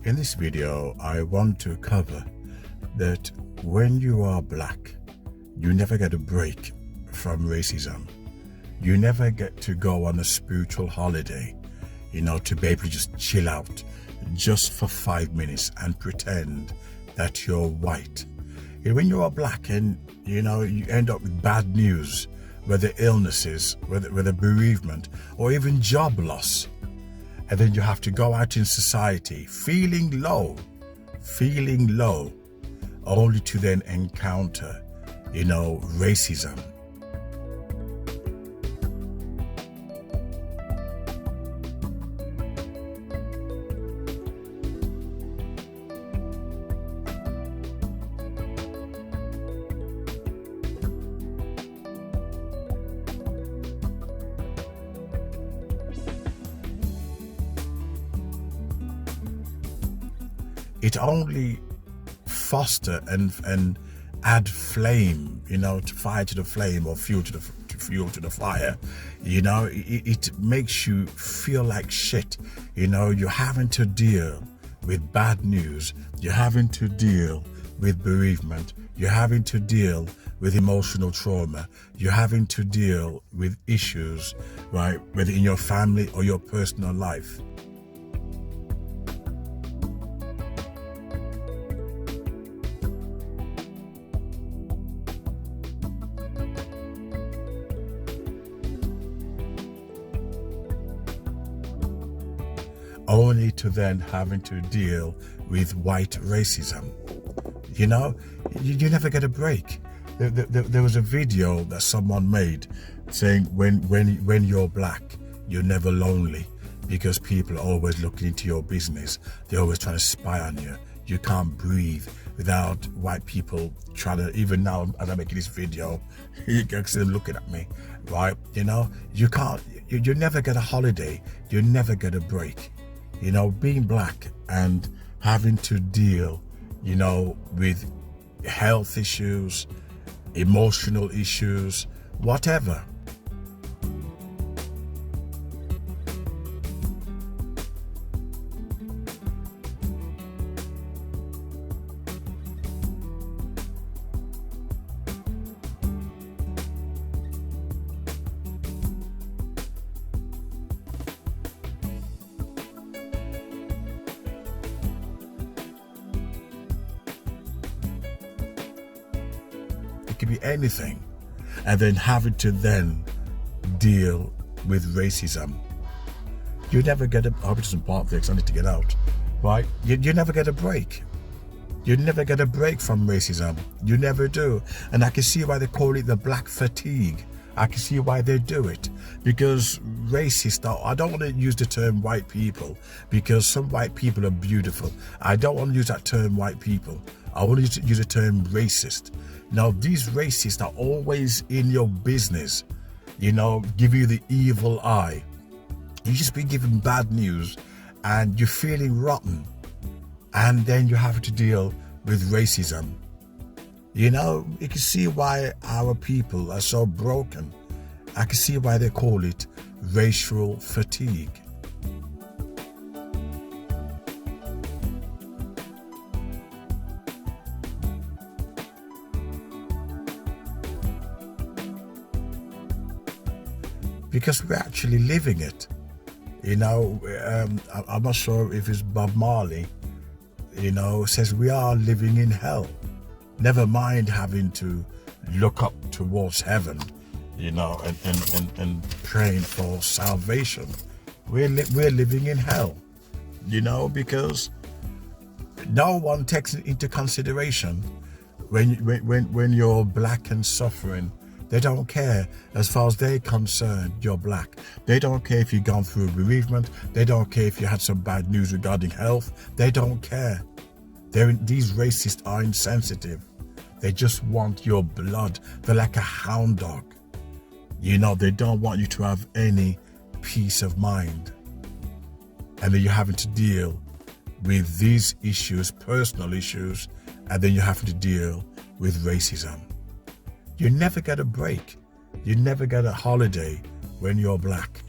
In this video, I want to cover that when you are black, you never get a break from racism. You never get to go on a spiritual holiday, to be able to just chill out just for 5 minutes and pretend that you're white. When you are black and, you end up with bad news, whether illnesses, whether bereavement, or even job loss, and then you have to go out in society feeling low, only to then encounter, racism. It only foster and add flame, to fire to the flame, or fuel to the fire. It makes you feel like shit. You're having to deal with bad news. You're having to deal with bereavement. You're having to deal with emotional trauma. You're having to deal with issues, right? Whether in your family or your personal life. Only to then having to deal with white racism. You never get a break. There was a video that someone made saying when you're black, you're never lonely because people are always looking into your business. They're always trying to spy on you. You can't breathe without white people trying to, even now as I'm making this video, you can see them looking at me, right? You can't, you never get a holiday. You never get a break. Being black and having to deal, with health issues, emotional issues, whatever. It could be anything, and then having to then deal with racism. You never get a, I hope it doesn't part there because I need to get out, right? You never get a break. You never get a break from racism. You never do. And I can see why they call it the black fatigue. I can see why they do it, because racist, I don't want to use the term white people because some white people are beautiful. I don't want to use that term white people. I want to use the term racist. Now, these racists are always in your business, give you the evil eye. You just been given bad news and you're feeling rotten, and then you have to deal with racism. You can see why our people are so broken. I can see why they call it racial fatigue. Because we're actually living it. I'm not sure if it's Bob Marley, says we are living in hell. Never mind having to look up towards heaven, and praying for salvation. We're living in hell, because no one takes it into consideration when you're black and suffering. They don't care. As far as they're concerned, you're black. They don't care if you've gone through a bereavement. They don't care if you had some bad news regarding health. They don't care. These racists are insensitive. They just want your blood. They're like a hound dog. They don't want you to have any peace of mind. And then you're having to deal with these issues, personal issues, and then you're having to deal with racism. You never get a break. You never get a holiday when you're black.